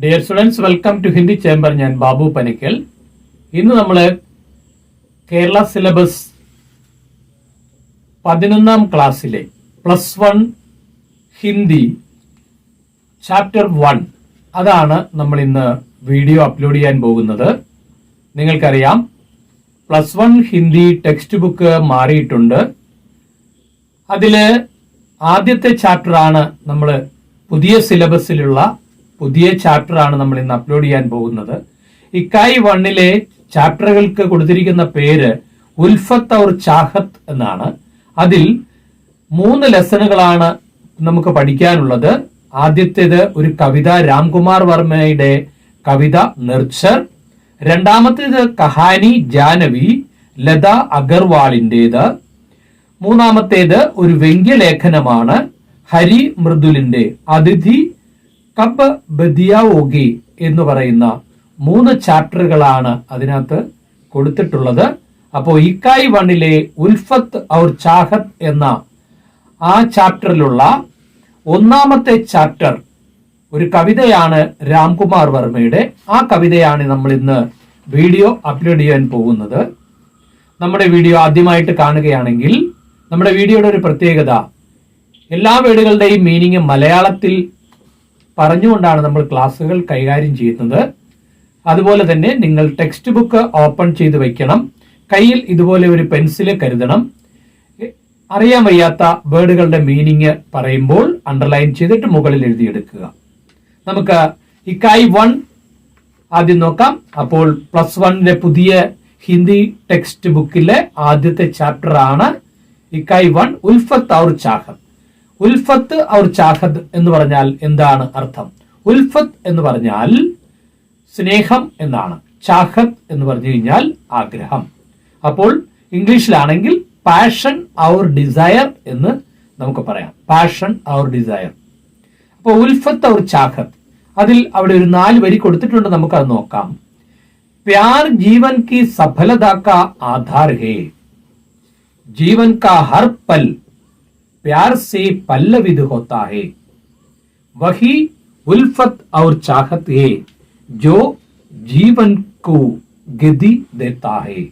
Dear students, welcome to Hindi chamber. ഞാൻ ബാബു പനിക്കൽ. ഇന്ന് നമ്മൾ കേരള സിലബസ് 11ാം ക്ലാസ്സിലെ +1 ഹിന്ദി ചാപ്റ്റർ 1 അതാണ് നമ്മൾ ഇന്ന് വീഡിയോ അപ്ലോഡ് ചെയ്യാൻ പോകുന്നത്. നിങ്ങൾക്കറിയാം, +1 ഹിന്ദി ടെക്സ്റ്റ് ബുക്ക് മാറിയിട്ടുണ്ട്. അതില് ആദ്യത്തെ ചാപ്റ്ററാണ് നമ്മൾ പുതിയ സിലബസിലുള്ള പുതിയ ചാപ്റ്ററാണ് നമ്മൾ ഇന്ന് അപ്ലോഡ് ചെയ്യാൻ പോകുന്നത്. ഇക്കായി 1ലെ ചാപ്റ്ററുകൾക്ക് കൊടുത്തിരിക്കുന്ന പേര് ഉൽഫത്ത് ഔർ ചാഹത്ത് എന്നാണ്. അതിൽ 3 ലെസണുകളാണ് നമുക്ക് പഠിക്കാനുള്ളത്. ആദ്യത്തേത് ഒരു കവിത, രാംകുമാർ വർമ്മയുടെ കവിത നിർച്ചർ. രണ്ടാമത്തേത് കഹാനി ജാനവി, ലത അഗർവാളിൻ്റെത്. മൂന്നാമത്തേത് ഒരു വ്യംഗ്യലേഖനമാണ്, ഹരി മൃദുലിന്റെ അതിഥി കബ് ബദിയാവോഗി എന്ന് പറയുന്ന 3 ചാപ്റ്ററുകളാണ് അതിനകത്ത് കൊടുത്തിട്ടുള്ളത്. അപ്പോൾ ഇക്കായി 1ലെ ഉൽഫത്ത് ഔർ ചാഹത്ത് എന്ന ആ ചാപ്റ്ററിലുള്ള 1ാമത്തെ ചാപ്റ്റർ ഒരു കവിതയാണ് രാംകുമാർ വർമ്മയുടെ. ആ കവിതയാണ് നമ്മൾ ഇന്ന് വീഡിയോ അപ്ലോഡ് ചെയ്യാൻ പോകുന്നത്. നമ്മുടെ വീഡിയോ ആദ്യമായിട്ട് കാണുകയാണെങ്കിൽ നമ്മുടെ വീഡിയോയുടെ ഒരു പ്രത്യേകത, എല്ലാ വേർഡുകളുടെയും മീനിങ് മലയാളത്തിൽ പറഞ്ഞുകൊണ്ടാണ് നമ്മൾ ക്ലാസ്സുകൾ കൈകാര്യം ചെയ്യുന്നത്. അതുപോലെ തന്നെ നിങ്ങൾ ടെക്സ്റ്റ് ബുക്ക് ഓപ്പൺ ചെയ്ത് വെക്കണം. കയ്യിൽ ഇതുപോലെ ഒരു പെൻസില് കരുതണം. അറിയാൻ വയ്യാത്ത വേർഡുകളുടെ മീനിങ് പറയുമ്പോൾ അണ്ടർലൈൻ ചെയ്തിട്ട് മുകളിൽ എഴുതിയെടുക്കുക. നമുക്ക് ഇക്കായി 1 ആദ്യം നോക്കാം. അപ്പോൾ +1ലെ പുതിയ ഹിന്ദി ടെക്സ്റ്റ് ബുക്കിലെ ആദ്യത്തെ ചാപ്റ്റർ ആണ് ഇക്കായി 1 ഉൽഫത്ത് ഔർ ചാഹത്ത്. ഉൽഫത്ത് ഔർ ചാഹത്ത് എന്ന് പറഞ്ഞാൽ എന്താണ് അർത്ഥം? ഉൽഫത്ത് എന്ന് പറഞ്ഞാൽ സ്നേഹം എന്നാണ്. ചാഹത്ത് എന്ന് പറഞ്ഞു കഴിഞ്ഞാൽ ആഗ്രഹം. അപ്പോൾ ഇംഗ്ലീഷിലാണെങ്കിൽ പാഷൻ ഔർ ഡിസയർ എന്ന് നമുക്ക് പറയാം. പാഷൻ ഔർ ഡിസയർ. അപ്പോൾ ഉൽഫത്ത് ഔർ ചാഹത്ത്, അതിൽ അവിടെ ഒരു 4 വരി കൊടുത്തിട്ടുണ്ട്. നമുക്കത് നോക്കാം. प्यार जीवन की सफलता का आधार है, जीवन का हर पल प्यार से पल्लवित होता है, वही उल्फत और चाहत है जो जीवन को गति देता है,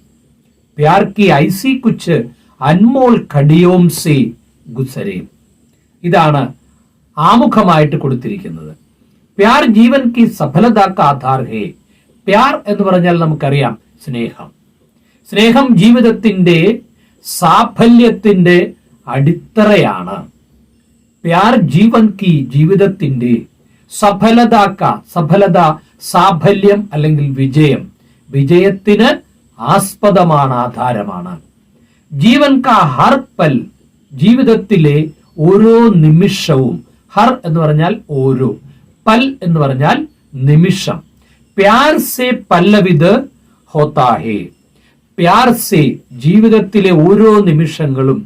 प्यार की ऐसी कुछ अनमोल घड़ियों से गुजरे. ഇതാണ് ആമുഖമായിട്ട് കൊടുത്തിരിക്കുന്നത്. പ്യാർ ജീവൻ കി സഫലത കാ ആധാർ ഹേ. പ്യാർ എന്ന് പറഞ്ഞാൽ നമുക്കറിയാം സ്നേഹം. സ്നേഹം ജീവിതത്തിന്റെ സാഫല്യത്തിന്റെ അടിത്തറയാണ്. പ്യാർ ജീവൻ കി, ജീവിതത്തിന്റെ, സഫലതാക്ക, സഫലത സാഫല്യം അല്ലെങ്കിൽ വിജയം, വിജയത്തിന് ആസ്പദമാണ്, ആധാരമാണ്. ജീവൻ കാ ഹർ പൽ, ജീവിതത്തിലെ ഓരോ നിമിഷവും. ഹർ എന്ന് പറഞ്ഞാൽ ഓരോ, പൽ എന്ന് പറഞ്ഞാൽ നിമിഷം. പ്യാർ സെ പല്ലവിത് ഹോത്താ ഹേ. പ്യാർ സെ, ജീവിതത്തിലെ ഓരോ നിമിഷങ്ങളും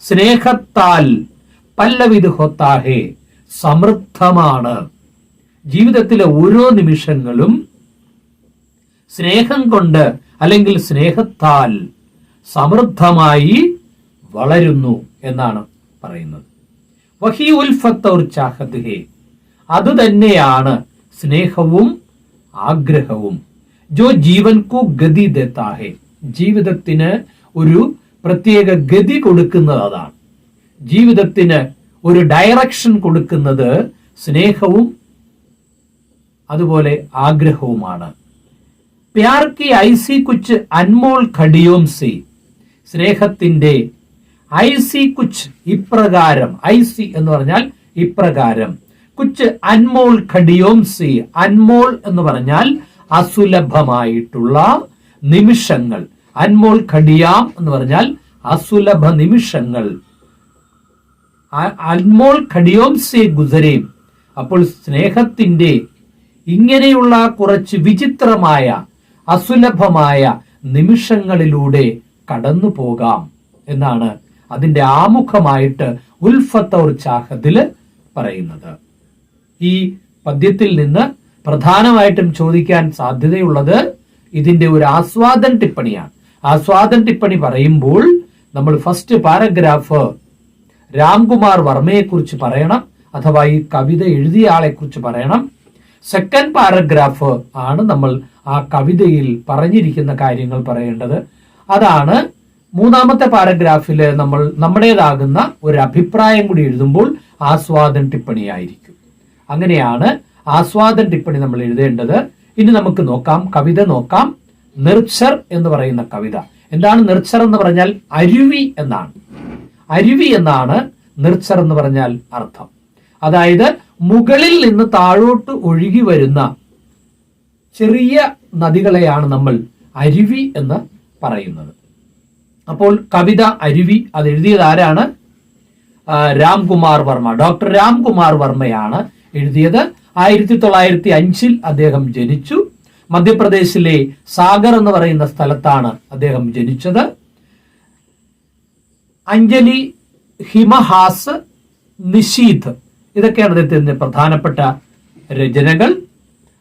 സ്നേഹത്താൽ, പല്ലവിത് ഹോത്താ ഹേ, സമൃദ്ധമാണ്. ജീവിതത്തിലെ ഓരോ നിമിഷങ്ങളും സ്നേഹം കൊണ്ട് അല്ലെങ്കിൽ സ്നേഹത്താൽ സമൃദ്ധമായി വളരുന്നു എന്നാണ് പറയുന്നത്. വഹി ഉൽഫത്ത് ഔർ ചാഹത്ത് ഹേ, അത് തന്നെയാണ് സ്നേഹവും ആഗ്രഹവും. ജോ ജീവൻ കോ ഗതി ദേത്താ ഹേ, ജീവിതത്തിന് ഒരു പ്രത്യേക ഗതി കൊടുക്കുന്നത് അതാണ്. ജീവിതത്തിന് ഒരു ഡയറക്ഷൻ കൊടുക്കുന്നത് സ്നേഹവും അതുപോലെ ആഗ്രഹവുമാണ്. പ്യാർ കി ഐസി കുച്ച് അൻമോൾ ഘടിയോം സേ, സ്നേഹത്തിന്റെ ഐസി കുച്ച്, ഇപ്രകാരം. ഐസി എന്ന് പറഞ്ഞാൽ ഇപ്രകാരം. കുച്ച് അൻമോൾ ഘടിയോം സേ, അൻമോൾ എന്ന് പറഞ്ഞാൽ അസുലഭമായിട്ടുള്ള നിമിഷങ്ങൾ. അൻമോൾ ഘടിയാം എന്ന് പറഞ്ഞാൽ അസുലഭ നിമിഷങ്ങൾ. അൻമോൾ ഘടിയോം സേ ഗുസരേം. അപ്പോൾ സ്നേഹത്തിന്റെ ഇങ്ങനെയുള്ള കുറച്ച് വിചിത്രമായ അസുലഭമായ നിമിഷങ്ങളിലൂടെ കടന്നു പോകാം എന്നാണ് അതിന്റെ ആമുഖമായിട്ട് ഉൽഫത്ത് ഔർ ചാഹത്തില് പറയുന്നത്. ഈ പദ്യത്തിൽ നിന്ന് പ്രധാനമായിട്ടും ചോദിക്കാൻ സാധ്യതയുള്ളത് ഇതിന്റെ ഒരു ആസ്വാദൻ ടിപ്പണിയാണ്. ആസ്വാദൻ ടിപ്പണി പറയുമ്പോൾ നമ്മൾ ഫസ്റ്റ് പാരഗ്രാഫ് രാംകുമാർ വർമ്മയെ കുറിച്ച് പറയണം, അഥവാ ഈ കവിത എഴുതിയ ആളെ കുറിച്ച് പറയണം. സെക്കൻഡ് പാരഗ്രാഫ് ആണ് നമ്മൾ ആ കവിതയിൽ പറഞ്ഞിരിക്കുന്ന കാര്യങ്ങൾ പറയേണ്ടത്. അതാണ് മൂന്നാമത്തെ പാരഗ്രാഫിൽ നമ്മൾ നമ്മുടേതാകുന്ന ഒരു അഭിപ്രായം കൂടി എഴുതുമ്പോൾ ആസ്വാദൻ ടിപ്പണിയായിരിക്കും. അങ്ങനെയാണ് ആസ്വാദൻ ടിപ്പണി നമ്മൾ എഴുതേണ്ടത്. ഇനി നമുക്ക് നോക്കാം, കവിത നോക്കാം. നിർച്ചർ എന്ന് പറയുന്ന കവിത. എന്താണ് നിർച്ചർ എന്ന് പറഞ്ഞാൽ? അരുവി എന്നാണ്. അരുവി എന്നാണ് നിർച്ചർ എന്ന് പറഞ്ഞാൽ അർത്ഥം. അതായത് മുകളിൽ നിന്ന് താഴോട്ട് ഒഴുകി വരുന്ന ചെറിയ നദികളെയാണ് നമ്മൾ അരുവി എന്ന് പറയുന്നത്. അപ്പോൾ കവിത അരുവി അത് എഴുതിയത് ആരാണ്? രാംകുമാർ വർമ്മ. ഡോക്ടർ രാംകുമാർ വർമ്മയാണ് എഴുതിയത്. 1905 അദ്ദേഹം ജനിച്ചു. മധ്യപ്രദേശിലെ സാഗർ എന്ന് പറയുന്ന സ്ഥലത്താണ് അദ്ദേഹം ജനിച്ചത്. അഞ്ജലി, ഹിമഹാസ്, നിശീത് ഇതൊക്കെയാണ് അദ്ദേഹത്തിന്റെ പ്രധാനപ്പെട്ട രചനകൾ.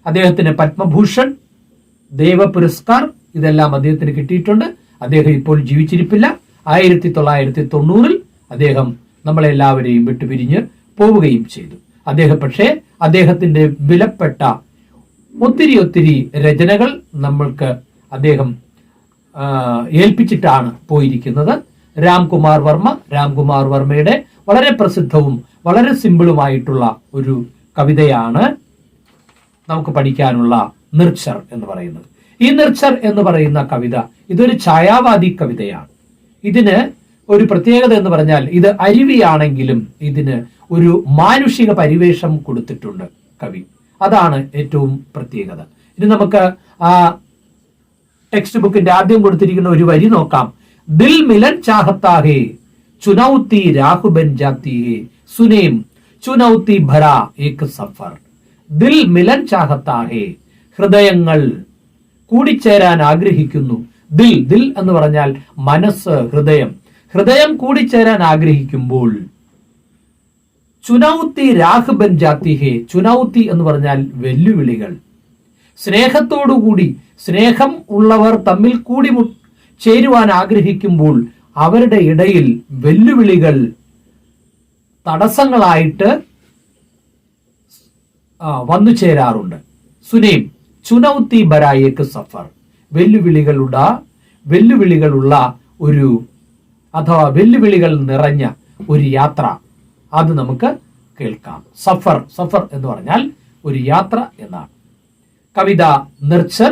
അദ്ദേഹത്തിന് പത്മഭൂഷൺ, ദേവ പുരസ്കാർ ഇതെല്ലാം അദ്ദേഹത്തിന് കിട്ടിയിട്ടുണ്ട്. അദ്ദേഹം ഇപ്പോൾ ജീവിച്ചിരിപ്പില്ല. 1990 അദ്ദേഹം നമ്മളെല്ലാവരെയും വിട്ടുപിരിഞ്ഞ് പോവുകയും ചെയ്തു. പക്ഷേ അദ്ദേഹത്തിന്റെ വിലപ്പെട്ട ഒത്തിരി രചനകൾ നമ്മൾക്ക് അദ്ദേഹം ഏൽപ്പിച്ചിട്ടാണ് പോയിരിക്കുന്നത്. രാംകുമാർ വർമ്മയുടെ വളരെ പ്രസിദ്ധവും വളരെ സിമ്പിളുമായിട്ടുള്ള ഒരു കവിതയാണ് നമുക്ക് പഠിക്കാനുള്ള നിർച്ചർ എന്ന് പറയുന്നത്. ഈ നിർച്ചർ എന്ന് പറയുന്ന കവിത ഇതൊരു ഛായാവാദി കവിതയാണ്. ഇതിന് ഒരു പ്രത്യേകത എന്ന് പറഞ്ഞാൽ ഇത് അരുവിയാണെങ്കിലും ഇതിന് ഒരു മാനുഷിക പരിവേഷം കൊടുത്തിട്ടുണ്ട് കവി. അതാണ് ഏറ്റവും പ്രത്യേകത. ഇനി നമുക്ക് ആ ടെക്സ്റ്റ് ബുക്കിന്റെ ആദ്യം കൊടുത്തിരിക്കുന്ന ഒരു വരി നോക്കാം. ദിൽ മിലൻ ചാഹത്താ ഹേ ചുനൗത്തി രാഹു ബൻ ജാത്തി ഹേ സുനേം ചുനൗത്തി ഭര ഏക് സഫർ. ദിൽ മിലൻ ചാഹത്താ ഹേ, ഹൃദയങ്ങൾ കൂടിച്ചേരാൻ ആഗ്രഹിക്കുന്നു. ദിൽ എന്ന് പറഞ്ഞാൽ മനസ്സ്, ഹൃദയം കൂടിച്ചേരാൻ ആഗ്രഹിക്കുമ്പോൾ ചുനൗത്തി രാഹ് ബൻ ജാത്തി ഹേ. ചുനൗത്തി എന്ന് പറഞ്ഞാൽ വെല്ലുവിളികൾ. സ്നേഹത്തോടുകൂടി സ്നേഹം ഉള്ളവർ തമ്മിൽ കൂടി ചേരുവാൻ ആഗ്രഹിക്കുമ്പോൾ അവരുടെ ഇടയിൽ വെല്ലുവിളികൾ തടസ്സങ്ങളായിട്ട് വന്നു ചേരാറുണ്ട്. സുനേം ചുനൗത്തി ബരായേക്ക് സഫർ. വെല്ലുവിളികളുള്ള ഒരു അഥവാ വെല്ലുവിളികൾ നിറഞ്ഞ ഒരു യാത്ര, അത് നമുക്ക് കേൾക്കാം. സഫർ എന്ന് പറഞ്ഞാൽ ഒരു യാത്ര എന്നാണ്. കവിത നിർച്ചർ,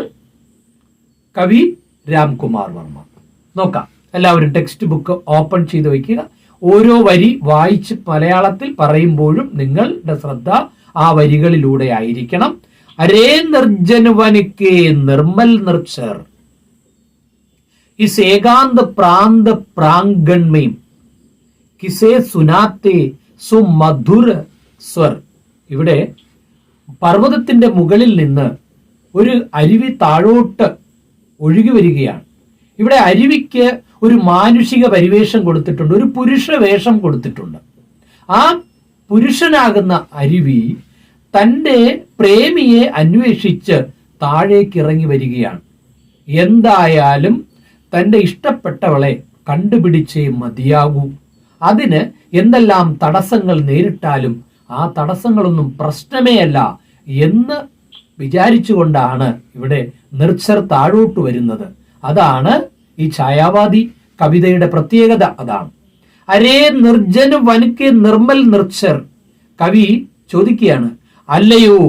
കവി രാംകുമാർ വർമ്മ. നോക്കാം, എല്ലാവരും ടെക്സ്റ്റ് ബുക്ക് ഓപ്പൺ ചെയ്ത് വയ്ക്കുക. ഓരോ വരി വായിച്ച് മലയാളത്തിൽ പറയുമ്പോഴും നിങ്ങളുടെ ശ്രദ്ധ ആ വരികളിലൂടെ ആയിരിക്കണം. अरे निर्जन वन के निर्मल निर्चर इस एकांत प्रांत प्रांगण में किसे सुनाते സുമധുര സ്വർ. ഇവിടെ പർവ്വതത്തിന്റെ മുകളിൽ നിന്ന് ഒരു അരുവി താഴോട്ട് ഒഴുകി വരികയാണ്. ഇവിടെ അരുവിക്ക് ഒരു മാനുഷിക പരിവേഷം കൊടുത്തിട്ടുണ്ട്, ഒരു പുരുഷ വേഷം കൊടുത്തിട്ടുണ്ട്. ആ പുരുഷനാകുന്ന അരുവി തൻ്റെ പ്രേമിയെ അന്വേഷിച്ച് താഴേക്ക് ഇറങ്ങി വരികയാണ്. എന്തായാലും തൻ്റെ ഇഷ്ടപ്പെട്ടവളെ കണ്ടുപിടിച്ചേ മതിയാകൂ. അതിന് എന്തെല്ലാം തടസ്സങ്ങൾ നേരിട്ടാലും ആ തടസ്സങ്ങളൊന്നും പ്രശ്നമേ അല്ല എന്ന് വിചാരിച്ചുകൊണ്ടാണ് ഇവിടെ നിർച്ചർ താഴോട്ട് വരുന്നത്. അതാണ് ഈ ഛായാവാദി കവിതയുടെ പ്രത്യേകത. അതാണ് അരേ നിർജന വനക്കെ നിർമ്മൽ നിർച്ചർ. കവി ചോദിക്കുകയാണ്, അല്ലയോ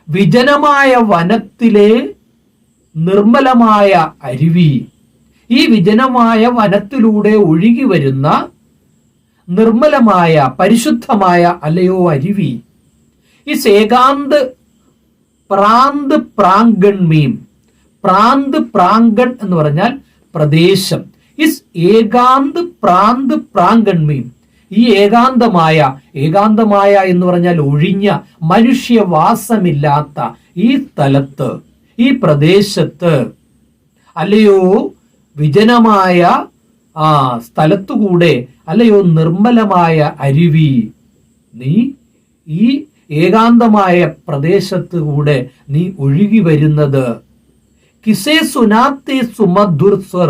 വിജനമായ വനത്തിലെ നിർമ്മലമായ അരുവി, ഈ വിജനമായ വനത്തിലൂടെ ഒഴുകി വരുന്ന നിർമ്മലമായ പരിശുദ്ധമായ അല്ലയോ അരുവി, ഇസ് ഏകാന്ത് പ്രാന്ത് പ്രാങ്കൺ മീം. പ്രാന്ത് പ്രാങ്കൺ എന്ന് പറഞ്ഞാൽ പ്രദേശം. ഇസ് ഏകാന്ത് പ്രാന്ത് പ്രാങ്കൺ മീം. ഈ ഏകാന്തമായ എന്ന് പറഞ്ഞാൽ ഒഴിഞ്ഞ മനുഷ്യവാസമില്ലാത്ത ഈ സ്ഥലത്ത്, ഈ പ്രദേശത്ത്, അല്ലയോ വിജനമായ ആ സ്ഥലത്തുകൂടെ, അല്ലയോ നിർമ്മലമായ അരുവി, നീ ഈ ഏകാന്തമായ പ്രദേശത്ത് കൂടെ നീ ഒഴുകി വരുന്നത്. കിസേ സുനാത്തെ സുമധുർ സ്വർ.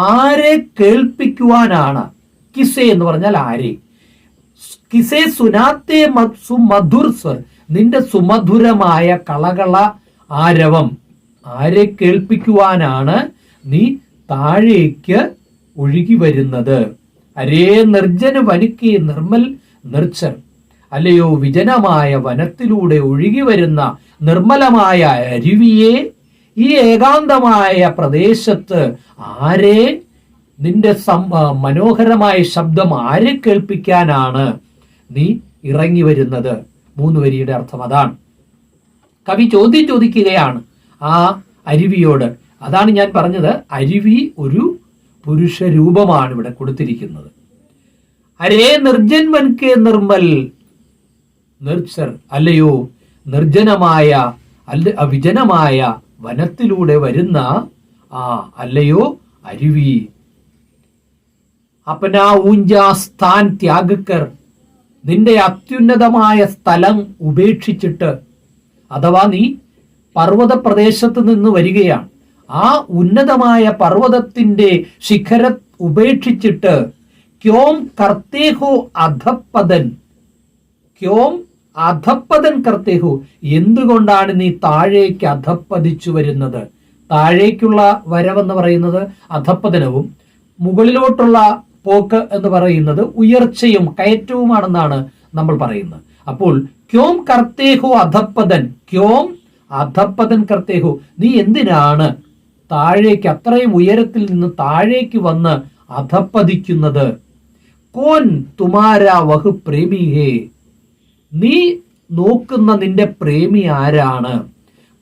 ആരെ കേൾപ്പിക്കുവാനാണ്? കിസേ എന്ന് പറഞ്ഞാൽ ആരെ. കിസേ സുനാത്തെ സുമധുർ സ്വർ. നിന്റെ സുമധുരമായ കളകള ആരവം ആരെ കേൾപ്പിക്കുവാനാണ് നീ താഴേക്ക് ഒഴുകി വരുന്നത്? അരേ നിർജ്ജന വനിക്ക് നിർമ്മൽ നിർച്ചർ, അല്ലയോ വിജനമായ വനത്തിലൂടെ ഒഴുകി വരുന്ന നിർമ്മലമായ അരുവിയെ, ഈ ഏകാന്തമായ പ്രദേശത്ത് ആരെ, നിന്റെ മനോഹരമായ ശബ്ദം ആരെ കേൾപ്പിക്കാനാണ് നീ ഇറങ്ങി വരുന്നത്? 3 വരിയുടെ അർത്ഥം അതാണ്. കവി ചോദിക്കുകയാണ് ആ അരുവിയോട്. അതാണ് ഞാൻ പറഞ്ഞത്, അരുവി ഒരു പുരുഷ രൂപമാണ് ഇവിടെ കൊടുത്തിരിക്കുന്നത്. അരേ നിർജ്ജൻ വൻകെ നിർമ്മൽ നിർച്ചർ, അല്ലയോ നിർജ്ജനമായ വിജനമായ വനത്തിലൂടെ വരുന്ന അല്ലയോ അരുവി. അപ്പനാ ഊഞ്ചാ സ്ഥാൻ ത്യാഗക്കർ, നിന്റെ അത്യുന്നതമായ സ്ഥലം ഉപേക്ഷിച്ചിട്ട്, അഥവാ നീ പർവ്വത പ്രദേശത്ത് നിന്ന് വരികയാണ്, ആ ഉന്നതമായ പർവ്വതത്തിന്റെ ശിഖര ഉപേക്ഷിച്ചിട്ട്, ക്യോം കർത്തേഹോ അധപ്പതൻ, ക്യോം അധപ്പതൻ കർത്തേഹു, എന്തുകൊണ്ടാണ് നീ താഴേക്ക് അധപ്പതിച്ചു വരുന്നത്? താഴേക്കുള്ള വരവെന്ന് പറയുന്നത് അധപ്പതനവും മുകളിലോട്ടുള്ള പോക്ക് എന്ന് പറയുന്നത് ഉയർച്ചയും കയറ്റവുമാണെന്നാണ് നമ്മൾ പറയുന്നത്. അപ്പോൾ ക്യോം കർത്തേഹു അധപ്പതൻ, ക്യോം അധപ്പതൻ കർത്തേഹു, നീ എന്തിനാണ് താഴേക്ക്, അത്രയും ഉയരത്തിൽ നിന്ന് താഴേക്ക് വന്ന് അധപ്പതിക്കുന്നത്? കോൻ തുമാര വഹു പ്രേമി ഹേ, നീ നോക്കുന്ന നിന്റെ പ്രേമി ആരാണ്?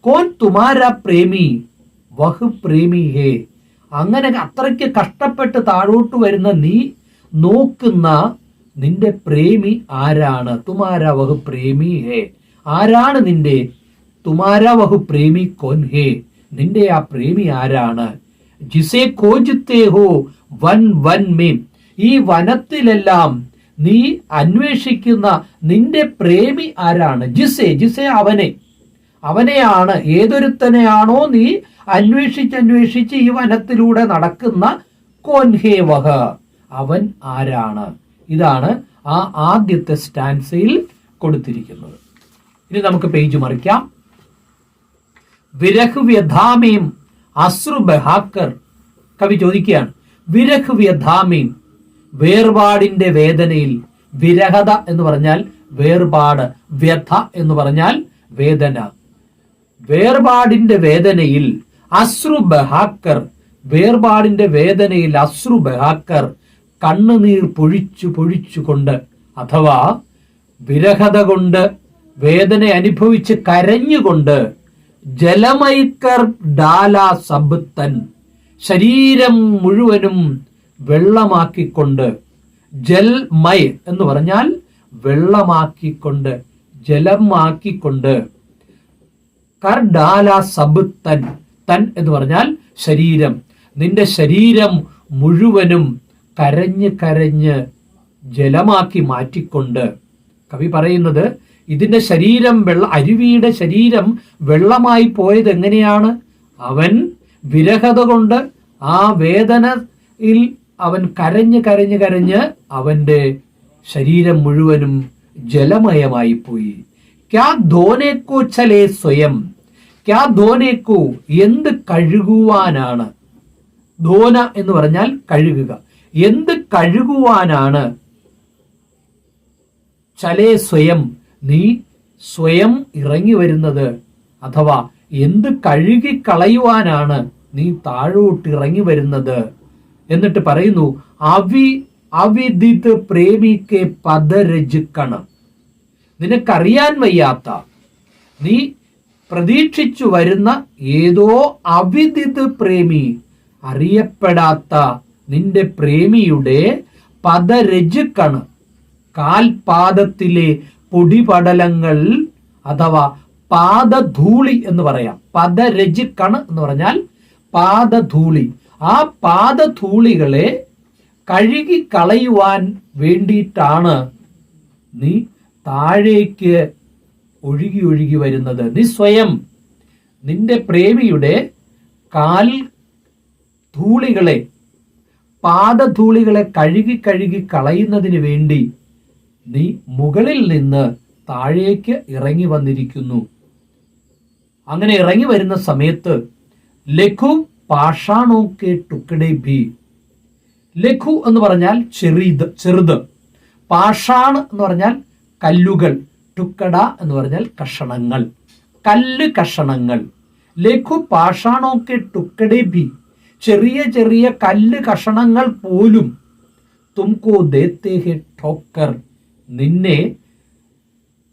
കോൻ തുമാര പ്രേമി വഹു പ്രേമി ഹേ, അങ്ങനെ അത്രയ്ക്ക് കഷ്ടപ്പെട്ട് താഴോട്ട് വരുന്ന നീ നോക്കുന്ന നിന്റെ പ്രേമി ആരാണ്? തുമാര വഹു പ്രേമി ഹേ, ആരാണ് നിന്റെ തുമാര വഹു പ്രേമി കോൻ ഹേ, നിന്റെ ആ പ്രേമി ആരാണ്? ജിസേ കോജിത്തേ ഹോ വൻ വൻ മേ, ഈ വനത്തിലെല്ലാം നീ അന്വേഷിക്കുന്ന നിന്റെ പ്രേമി ആരാണ്? ജിസേ അവനെയാണ്, ഏതൊരുത്തനെയാണോ നീ അന്വേഷിച്ച് ഈ വനത്തിലൂടെ നടക്കുന്ന കോൻഹേ വഹ, അവൻ ആരാണ്? ഇതാണ് ആ ആദ്യത്തെ സ്റ്റാൻസയിൽ കൊടുത്തിരിക്കുന്നത്. ഇനി നമുക്ക് പേജ് മറിക്കാം. വിരഹ് വ്യധാമേം അശ്രു ബഹാക്കർ, കവി ചോദിക്കുകയാണ്, വിരഹ് വ്യധാമേം, വേർപാടിന്റെ വേദനയിൽ. വിരഹത എന്ന് പറഞ്ഞാൽ വേർപാട്, വ്യഥ എന്ന് പറഞ്ഞാൽ വേദന. വേർപാടിന്റെ വേദനയിൽ അശ്രു ബഹാക്കർ, വേർപാടിന്റെ വേദനയിൽ അശ്രു ബഹാക്കർ, കണ്ണുനീർ പൊഴിച്ചുകൊണ്ട്, അഥവാ വിരഹത കൊണ്ട് വേദന അനുഭവിച്ച് കരഞ്ഞുകൊണ്ട്, ജലമൈക്കർ ഡാല സബ്തൻ, ശരീരം മുഴുവനും വെള്ളമാക്കിക്കൊണ്ട്, ജൽമയ് എന്ന് പറഞ്ഞാൽ വെള്ളമാക്കിക്കൊണ്ട്, ജലമാക്കിക്കൊണ്ട്, കർഡാല സബ്തൻ, തൻ എന്ന് പറഞ്ഞാൽ ശരീരം, നിന്റെ ശരീരം മുഴുവനും കരഞ്ഞ് ജലമാക്കി മാറ്റിക്കൊണ്ട്. കവി പറയുന്നത് ഇതിന്റെ ശരീരം അരുവിയുടെ ശരീരം വെള്ളമായി പോയത് എങ്ങനെയാണ്? അവൻ വിരഹത കൊണ്ട് ആ വേദനയിൽ അവൻ കരഞ്ഞ് അവന്റെ ശരീരം മുഴുവനും ജലമയമായി പോയി. ക്യാ ധോനേക്കോ ചലേ സ്വയം, ക്യാ ധോനേക്കോ, എന്ത് കഴുകുവാനാണ്? ധോന എന്ന് പറഞ്ഞാൽ കഴുകുക. എന്ത് കഴുകുവാനാണ്? ചലേ സ്വയം, നീ സ്വയം ഇറങ്ങി വരുന്നത്, അഥവാ എന്ത് കഴുകിക്കളയുവാനാണ് നീ താഴോട്ട് ഇറങ്ങി വരുന്നത്? എന്നിട്ട് പറയുന്നു, അവിദിത് പ്രേമിക്കെ പദരജുക്കണം, നിനക്കറിയാൻ വയ്യാത്ത, നീ പ്രതീക്ഷിച്ചു വരുന്ന ഏതോ അവിദിത് പ്രേമി, അറിയപ്പെടാത്ത നിന്റെ പ്രേമിയുടെ പദരജുക്കണ്, കാൽപാദത്തിലെ പൊടിപടലങ്ങൾ, അഥവാ പാദധൂളി എന്ന് പറയാം. പദരജുക്കണ് എന്ന് പറഞ്ഞാൽ പാദധൂളി. ആ പാദധൂളികളെ കഴുകി കളയുവാൻ വേണ്ടിയിട്ടാണ് നീ താഴേക്ക് ഒഴുകി വരുന്നത്. നീ സ്വയം നിന്റെ പ്രേമിയുടെ കാൽ ധൂളികളെ, പാദധൂളികളെ കഴുകി കളയുന്നതിന് വേണ്ടി നീ മുകളിൽ നിന്ന് താഴേക്ക് ഇറങ്ങി വന്നിരിക്കുന്നു. അങ്ങനെ ഇറങ്ങി വരുന്ന സമയത്ത് ലഘു പാഷാണോ കെ ടുക്കഡേ ഭി, ലഘു എന്ന് പറഞ്ഞാൽ ചെറുത്, പാഷാണ് എന്ന് പറഞ്ഞാൽ കല്ലുകൾ, ടുക്കട എന്ന് പറഞ്ഞാൽ കഷണങ്ങൾ, കല്ല് കഷണങ്ങൾ. ലഘു പാഷാണോ കെ ടുക്കഡേ ഭി, ചെറിയ ചെറിയ കല്ല് കഷണങ്ങൾ പോലും തുംകോ ദേത്തേ ഹെ ഠോക്കർ,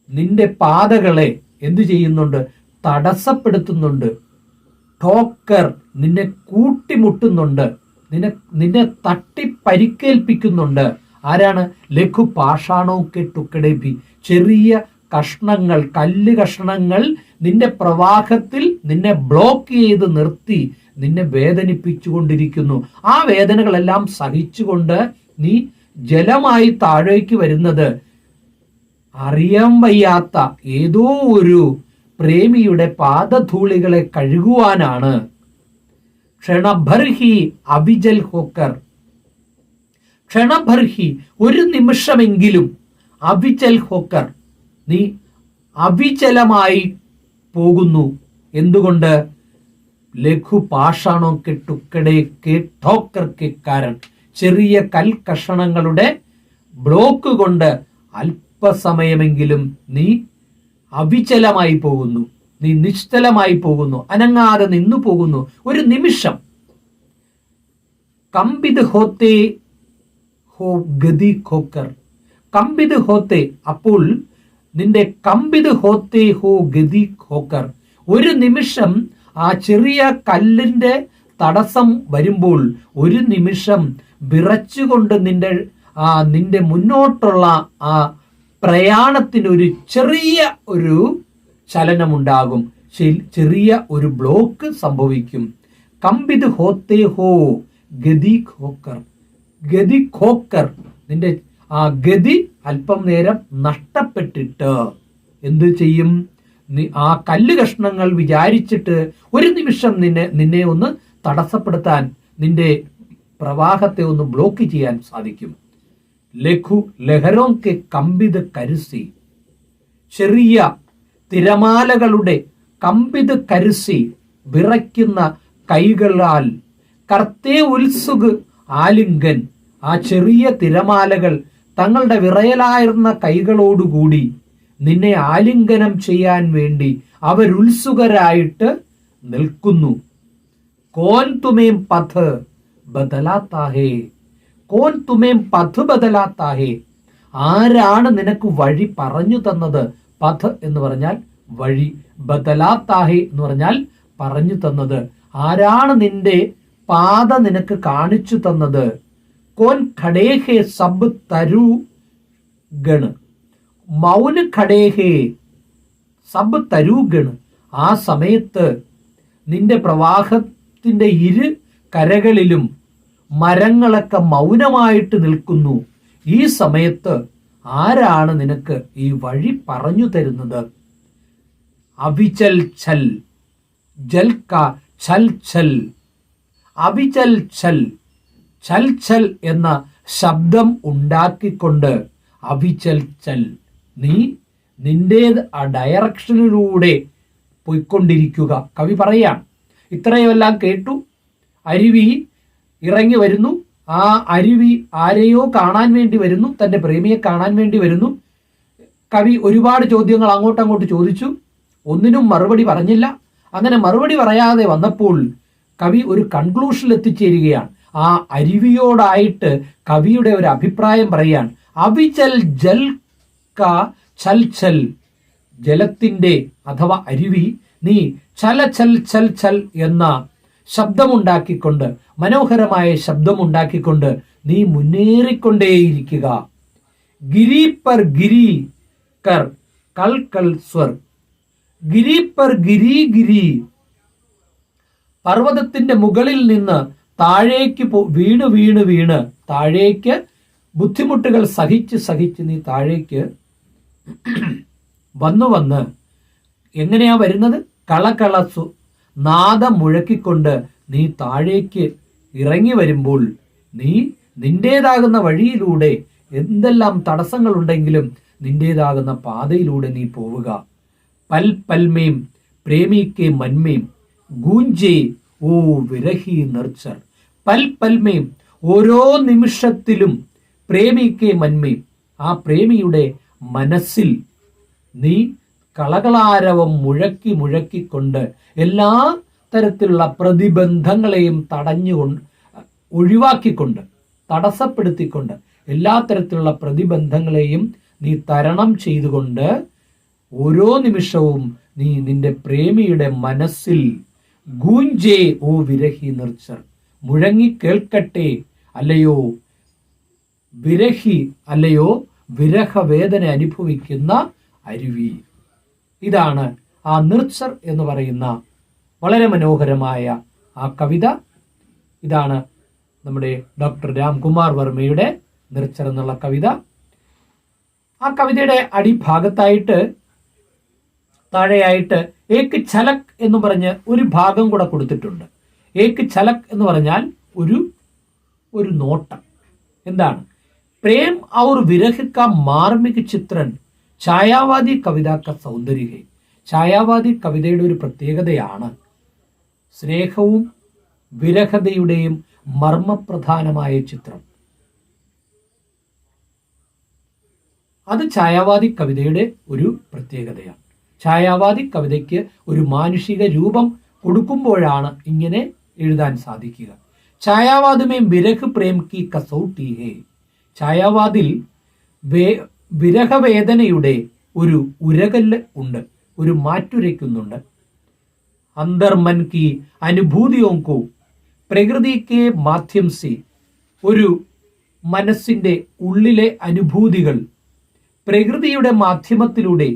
നിന്റെ പാതകളെ എന്തു ചെയ്യുന്നുണ്ട്? തടസ്സപ്പെടുത്തുന്നുണ്ട്. ഠോക്കർ, നിന്നെ കൂട്ടിമുട്ടുന്നുണ്ട്, നിന്നെ തട്ടി പരിക്കേൽപ്പിക്കുന്നുണ്ട്. ആരാണ്? ലഘു പാഷാണോ കെ ടുക്കഡേ ഭി, ചെറിയ കഷ്ണങ്ങൾ, കല്ല് കഷ്ണങ്ങൾ നിന്റെ പ്രവാഹത്തിൽ നിന്നെ ബ്ലോക്ക് ചെയ്ത് നിർത്തി നിന്നെ വേദനിപ്പിച്ചുകൊണ്ടിരിക്കുന്നു. ആ വേദനകളെല്ലാം സഹിച്ചുകൊണ്ട് നീ ജലമായി താഴേക്ക് വരുന്നത് അറിയാൻ വയ്യാത്ത ഏതോ ഒരു പ്രേമിയുടെ പാദധൂളികളെ കഴുകുവാനാണ്. ക്ഷണഭർഹി അവിജൽ ഹോക്കർ, ക്ഷണഭർഹി ഒരു നിമിഷമെങ്കിലും, അവിജൽ ഹോക്കർ നീ അവിചലമായി പോകുന്നു. എന്തുകൊണ്ട്? ലഘു പാഷാണോ കെ ടുക്കഡേ കെ ഠോക്കർ കെ കാരൻ, ചെറിയ കൽക്കഷണങ്ങളുടെ ബ്ലോക്ക് കൊണ്ട് അല്പസമയമെങ്കിലും നീ അവിചലമായി പോകുന്നു, നീ നിശ്ചലമായി പോകുന്നു, അനങ്ങാതെ നിന്നു പോകുന്നു. ഒരു നിമിഷം. കമ്പിത് ഹോത്തേ ഹോ ഗതി ഖോക്കർ, കമ്പിത് ഹോത്തേ, അപ്പോൾ നിന്റെ കമ്പിത് ഹോത്തേ ഹോ ഗതി ഖോക്കർ, ഒരു നിമിഷം ആ ചെറിയ കല്ലിന്റെ തടസ്സം വരുമ്പോൾ ഒരു നിമിഷം വിറച്ചുകൊണ്ട് നിന്റെ മുന്നോട്ടുള്ള ആ പ്രയാണത്തിന് ചെറിയ ഒരു ചലനമുണ്ടാകും, ചെറിയ ഒരു ബ്ലോക്ക് സംഭവിക്കും. കമ്പിത് ഹോത്തേ ഹോ ഗതി ഖോക്കർ, ഗതി ഖോക്കർ, നിന്റെ ആ ഗതി അല്പം നേരം നഷ്ടപ്പെട്ടിട്ട് എന്ത് ചെയ്യും? ആ കല്ല് കഷ്ണങ്ങൾ വിചാരിച്ചിട്ട് ഒരു നിമിഷം നിന്നെ ഒന്ന് തടസ്സപ്പെടുത്താൻ, നിന്റെ പ്രവാഹത്തെ ഒന്ന് ബ്ലോക്ക് ചെയ്യാൻ സാധിക്കും. ലഘു ലഹരോം കെ കമ്പിത് കരുസി, ചെറിയ തിരമാലകളുടെ കമ്പിത് കരുസി, വിറയ്ക്കുന്ന കൈകളാൽ, കർത്തേ ഉത്സുക് ആലിംഗൻ, ആ ചെറിയ തിരമാലകൾ തങ്ങളുടെ വിറയലായിരുന്ന കൈകളോടുകൂടി നിന്നെ ആലിംഗനം ചെയ്യാൻ വേണ്ടി അവരുത്സുകരായിട്ട് നിൽക്കുന്നു. കോൻ തുമേം പഥ് ബദലാത്താ ഹേ, കോൻ തുമേം പഥ് ബദലാത്താ ഹേ, ആരാണ് നിനക്ക് വഴി പറഞ്ഞു തന്നത്? പഥ് എന്ന് പറഞ്ഞാൽ വഴി, ബദലാത്താ ഹേ എന്ന് പറഞ്ഞാൽ പറഞ്ഞു തന്നത്. ആരാണ് നിന്റെ പാത നിനക്ക് കാണിച്ചു തന്നത്? കോൻ ഖടേ ഹേ സബ് തരു ഗൺ, മൗന ഖടേ ഹേ സബ് തരു ഗൺ, ആ സമയത്ത് നിന്റെ പ്രവാഹത്തിന്റെ ഇരു കരകളിലും മരങ്ങളൊക്കെ മൗനമായിട്ട് നിൽക്കുന്നു. ഈ സമയത്ത് ആരാണ് നിനക്ക് ഈ വഴി പറഞ്ഞു തരുന്നത്? അവിചൽ ഛൽ, ജൽ കാ ഛൽ ഛൽ, അവിചൽ ഛൽ, ഛൽ ഛൽ എന്ന ശബ്ദം ഉണ്ടാക്കിക്കൊണ്ട് അവിചൽ ഛൽ, നീ നിന്റെ ആ ഡയറക്ഷനിലൂടെ പോയിക്കൊണ്ടിരിക്കുക. കവി പറയാം, ഇത്രയുമെല്ലാം കേട്ടു, അരുവി ഇറങ്ങി വരുന്നു. ആ അരുവി ആരെയോ കാണാൻ വേണ്ടി വരുന്നു, തൻ്റെ പ്രേമിയെ കാണാൻ വേണ്ടി വരുന്നു. കവി ഒരുപാട് ചോദ്യങ്ങൾ അങ്ങോട്ടങ്ങോട്ട് ചോദിച്ചു, ഒന്നിനും മറുപടി പറഞ്ഞില്ല. അങ്ങനെ മറുപടി പറയാതെ വന്നപ്പോൾ കവി ഒരു കൺക്ലൂഷനിൽ എത്തിച്ചേരുകയാണ്. ആ അരുവിയോടായിട്ട് കവിയുടെ ഒരു അഭിപ്രായം പറയാൻ, അവിചൽ ജൽ കാ ഛൽ ഛൽ, ജലത്തിന്റെ അഥവാ അരുവി നീ ഛല ഛൽ ഛൽ ഛൽ എന്ന ശബ്ദമുണ്ടാക്കിക്കൊണ്ട്, മനോഹരമായ ശബ്ദമുണ്ടാക്കിക്കൊണ്ട് നീ മുന്നേറിക്കൊണ്ടേയിരിക്കുക. ഗിരി പർ ഗിരി കർ കൽ കൽ സ്വർ, ഗിരി പർ ഗിരി ഗിരി, പർവ്വതത്തിന്റെ മുകളിൽ നിന്ന് താഴേക്ക് വീണ് വീണ് വീണ് താഴേക്ക് ബുദ്ധിമുട്ടുകൾ സഹിച്ച് നീ താഴേക്ക് വന്ന് എങ്ങനെയാ വരുന്നത്? കളകളസു, നാദം മുഴക്കിക്കൊണ്ട് നീ താഴേക്ക് ഇറങ്ങി വരുമ്പോൾ നീ നിന്റേതാകുന്ന വഴിയിലൂടെ എന്തെല്ലാം തടസ്സങ്ങളുണ്ടെങ്കിലും നിന്റേതാകുന്ന പാതയിലൂടെ നീ പോവുക. പൽ പൽമേം പ്രേമിക്കെ മന്മേം ഗൂഞ്ചേ ഓ വിരഹി നിർച്ചർ. പൽ പൽമേം ഓരോ നിമിഷത്തിലും പ്രേമിക്കെ മന്മേം ആ പ്രേമിയുടെ മനസ്സിൽ നീ കളകളാരവം മുഴക്കി മുഴക്കിക്കൊണ്ട് എല്ലാ തരത്തിലുള്ള പ്രതിബന്ധങ്ങളെയും തടഞ്ഞുകൊണ്ട് ഒഴിവാക്കിക്കൊണ്ട് തടസ്സപ്പെടുത്തിക്കൊണ്ട് എല്ലാ തരത്തിലുള്ള പ്രതിബന്ധങ്ങളെയും നീ തരണം ചെയ്തുകൊണ്ട് ഓരോ നിമിഷവും നീ നിന്റെ പ്രേമിയുടെ മനസ്സിൽ ഗൂഞ്ചേ ഓ വിരഹി നിർച്ചർ മുഴങ്ങി കേൾക്കട്ടെ അല്ലയോ വിരഹി അല്ലയോ വിരഹവേദന അനുഭവിക്കുന്ന അരുവി. ഇതാണ് ആ നിർച്ചർ എന്ന് പറയുന്ന വളരെ മനോഹരമായ ആ കവിത. ഇതാണ് നമ്മുടെ ഡോക്ടർ രാംകുമാർ വർമ്മയുടെ നിർച്ചർ എന്നുള്ള കവിത. ആ കവിതയുടെ അടിഭാഗത്തായിട്ട് താഴെയായിട്ട് ഏക്ക് ഛലക് എന്ന് പറഞ്ഞ് ഒരു ഭാഗം കൂടെ കൊടുത്തിട്ടുണ്ട്. ഏക്ക് ഛലക് എന്ന് പറഞ്ഞാൽ ഒരു നോട്ടം. എന്താണ്? പ്രേം ഔർ വിരഹ് കാ മാർമിക ചിത്രൻ ഛായാവാദി കവിത കാ സൗന്ദര്യ ഹേ. ഛായാവാദി കവിതയുടെ ഒരു പ്രത്യേകതയാണ് സ്നേഹവും വിരഹതയുടെയും മർമ്മപ്രധാനമായ ചിത്രം. അത് ഛായാവാദി കവിതയുടെ ഒരു പ്രത്യേകതയാണ്. ഛായാവാദി കവിതയ്ക്ക് ഒരു മാനുഷിക രൂപം കൊടുക്കുമ്പോഴാണ് ഇങ്ങനെ എഴുതാൻ സാധിക്കുക. ഛായാവാദമേ വിരഹ് പ്രേം കി കസൗട്ടി ഹേ. ഛായാവാദിൽ വിരഹവേദനയുടെ ഒരു ഉരകല്ല് ഉണ്ട്, ഒരു മാറ്റുരയ്ക്കുന്നുണ്ട്. അന്തർ മൻ കി അനുഭൂതിയോ കോ പ്രകൃതി കെ മാധ്യം സെ. ഒരു മനസ്സിന്റെ ഉള്ളിലെ അനുഭൂതികൾ പ്രകൃതിയുടെ മാധ്യമത്തിലൂടെ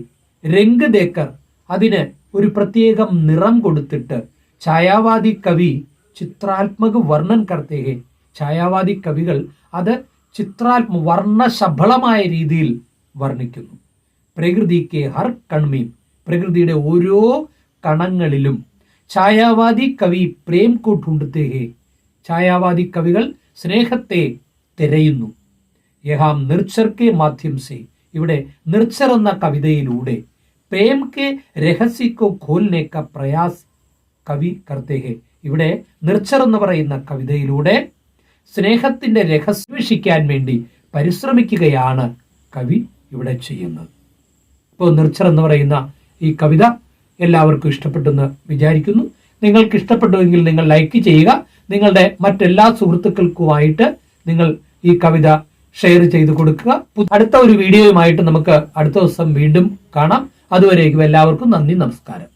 രംഗ് ദേക്കർ അതിന് ഒരു പ്രത്യേകം നിറം കൊടുത്തിട്ട് ഛായാവാദി കവി ചിത്രാത്മക വർണ്ണൻ കർത്തേ ഹേ. ഛായാവാദി കവികൾ അത് വർണ്ണശബളമായ രീതിയിൽ വർണ്ണിക്കുന്നു. പ്രകൃതിക്ക് ഹർ കൺമീം പ്രകൃതിയുടെ ഓരോ കണങ്ങളിലും ഛായാവാദി കവി പ്രേം കോ ഢൂണ്ഡത്തെ ഹേ. ഛായാവാദി കവികൾ സ്നേഹത്തെ തിരയുന്നു. യഹാം നിർച്ചർ കെ മാധ്യം സെ. ഇവിടെ നിർച്ചർ എന്ന കവിതയിലൂടെ പ്രേം കെ രഹസ്യക്കോ ഖോൽനെ കാ പ്രയാസ് കവി കർത്തേ ഹേ. ഇവിടെ നിർച്ചർ എന്ന് പറയുന്ന കവിതയിലൂടെ സ്നേഹത്തിന്റെ രഹസ്യമേഷിക്കാൻ വേണ്ടി പരിശ്രമിക്കുകയാണ് കവി ഇവിടെ ചെയ്യുന്നത്. ഇപ്പോൾ നിർച്ചർ എന്ന് പറയുന്ന ഈ കവിത എല്ലാവർക്കും ഇഷ്ടപ്പെട്ടെന്ന് വിചാരിക്കുന്നു. നിങ്ങൾക്ക് ഇഷ്ടപ്പെട്ടുവെങ്കിൽ നിങ്ങൾ ലൈക്ക് ചെയ്യുക. നിങ്ങളുടെ മറ്റെല്ലാ സുഹൃത്തുക്കൾക്കുമായിട്ട് നിങ്ങൾ ഈ കവിത ഷെയർ ചെയ്ത് കൊടുക്കുക. അടുത്ത ഒരു വീഡിയോയുമായിട്ട് നമുക്ക് അടുത്ത ദിവസം വീണ്ടും കാണാം. അതുവരേക്കും എല്ലാവർക്കും നന്ദി, നമസ്കാരം.